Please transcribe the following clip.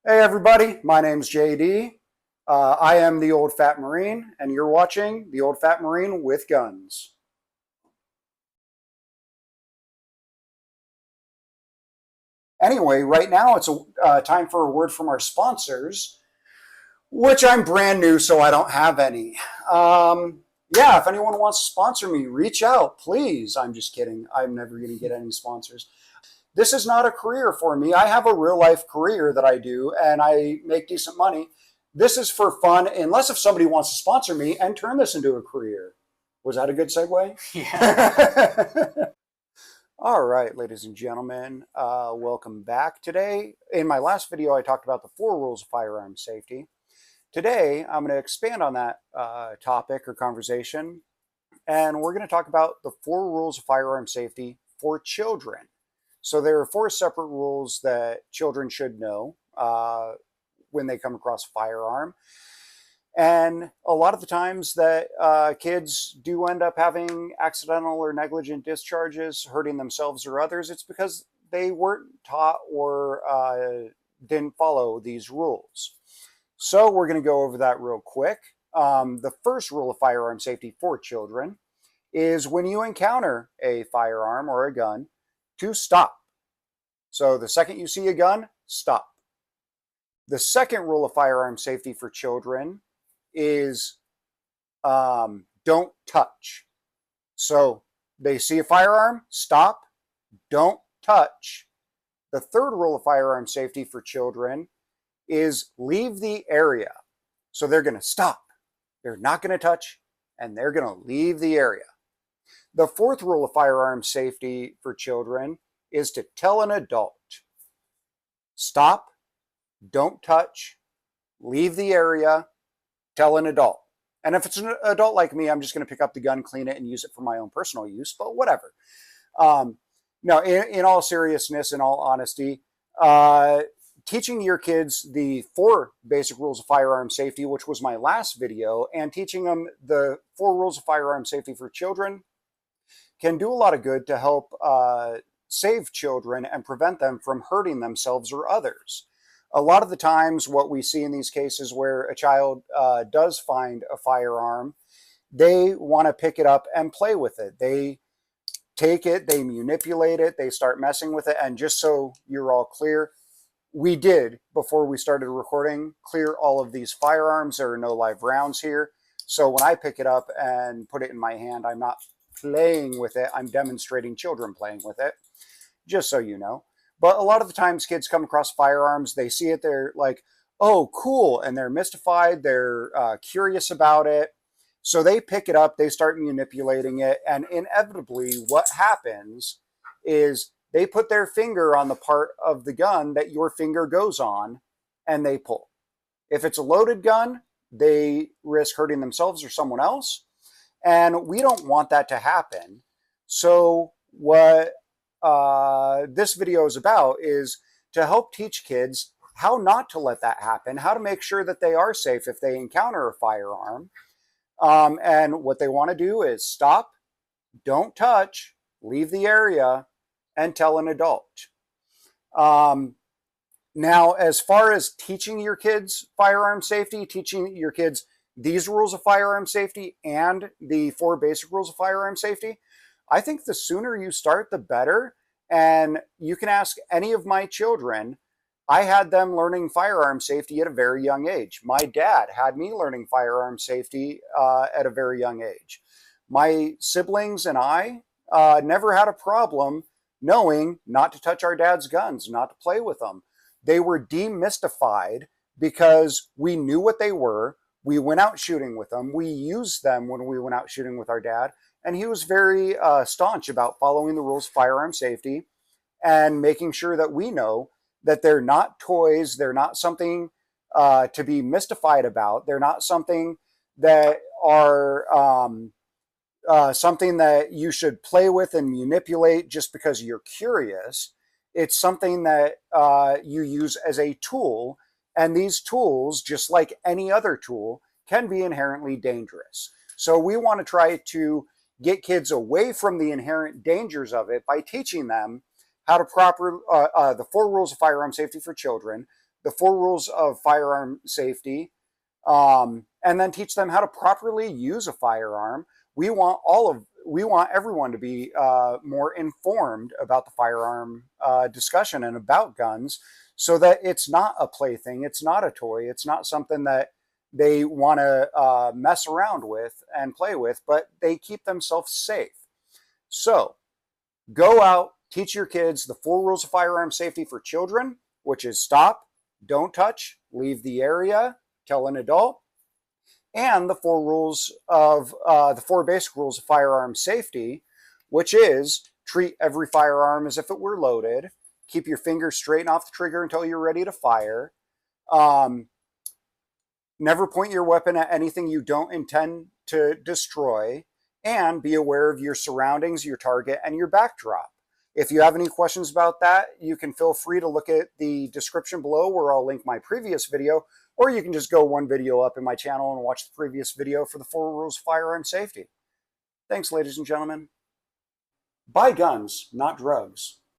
Hey everybody, my name's JD. I am the Old Fat Marine, and you're watching the Old Fat Marine with Guns. Anyway, right now it's time for a word from our sponsors, which I'm brand new, so I don't have any. Yeah, if anyone wants to sponsor me, reach out, please. I'm just kidding. I'm never going to get any sponsors. This is not a career for me. I have a real life career that I do, and I make decent money. This is for fun, unless if somebody wants to sponsor me and turn this into a career. Was that a good segue? Yeah. All right, ladies and gentlemen, welcome back. Today, in my last video, I talked about the 4 rules of firearm safety. Today, I'm going to expand on that topic or conversation, and we're going to talk about the 4 rules of firearm safety for children. So there are 4 separate rules that children should know when they come across a firearm. And a lot of the times that kids do end up having accidental or negligent discharges, hurting themselves or others, it's because they weren't taught or didn't follow these rules. So we're going to go over that real quick. The first rule of firearm safety for children is when you encounter a firearm or a gun, to stop. So the second you see a gun, stop. The second rule of firearm safety for children is don't touch. So they see a firearm, stop, don't touch. The third rule of firearm safety for children is leave the area. So they're going to stop, they're not going to touch, and they're going to leave the area. The fourth rule of firearm safety for children is to tell an adult, stop, don't touch, leave the area, tell an adult. And if it's an adult like me, I'm just going to pick up the gun, clean it, and use it for my own personal use, but whatever. No, in all seriousness, in all honesty, teaching your kids the 4 basic rules of firearm safety, which was my last video, and teaching them the 4 rules of firearm safety for children can do a lot of good to help save children and prevent them from hurting themselves or others. A lot of the times what we see in these cases where a child does find a firearm, they want to pick it up and play with it. They take it, they manipulate it, they start messing with it. And just so you're all clear, we did, before we started recording, clear all of these firearms. There are no live rounds here. So when I pick it up and put it in my hand, I'm not playing with it. I'm demonstrating children playing with it, just so you know. But a lot of the times kids come across firearms, they see it, they're like, oh, cool. And they're mystified, they're curious about it. So they pick it up, they start manipulating it. And inevitably what happens is they put their finger on the part of the gun that your finger goes on and they pull. If it's a loaded gun, they risk hurting themselves or someone else. And we don't want that to happen. So what this video is about is to help teach kids how not to let that happen, how to make sure that they are safe if they encounter a firearm. And what they want to do is stop, don't touch, leave the area, and tell an adult. Now, as far as teaching your kids firearm safety, teaching your kids these rules of firearm safety and the 4 basic rules of firearm safety, I think the sooner you start, the better. And you can ask any of my children. I had them learning firearm safety at a very young age. My dad had me learning firearm safety at a very young age. My siblings and I never had a problem knowing not to touch our dad's guns, not to play with them. They were demystified because we knew what they were. We went out shooting with them. We used them when we went out shooting with our dad. And he was very staunch about following the rules of firearm safety and making sure that we know that they're not toys. They're not something to be mystified about. They're not something that are something that you should play with and manipulate just because you're curious. It's something that you use as a tool. And these tools, just like any other tool, can be inherently dangerous. So we want to try to get kids away from the inherent dangers of it by teaching them how to the 4 rules of firearm safety for children, the 4 rules of firearm safety, and then teach them how to properly use a firearm. We want everyone to be more informed about the firearm discussion and about guns, so that it's not a plaything, it's not a toy, it's not something that they want to mess around with and play with, but they keep themselves safe. So go out, teach your kids the 4 rules of firearm safety for children, which is stop, don't touch, leave the area, tell an adult, and the 4 rules of the 4 basic rules of firearm safety, which is treat every firearm as if it were loaded, keep your fingers straight off the trigger until you're ready to fire, never point your weapon at anything you don't intend to destroy, and be aware of your surroundings, your target, and your backdrop. If you have any questions about that, you can feel free to look at the description below where I'll link my previous video, or you can just go one video up in my channel and watch the previous video for the 4 rules of firearm safety. Thanks, ladies and gentlemen. Buy guns, not drugs.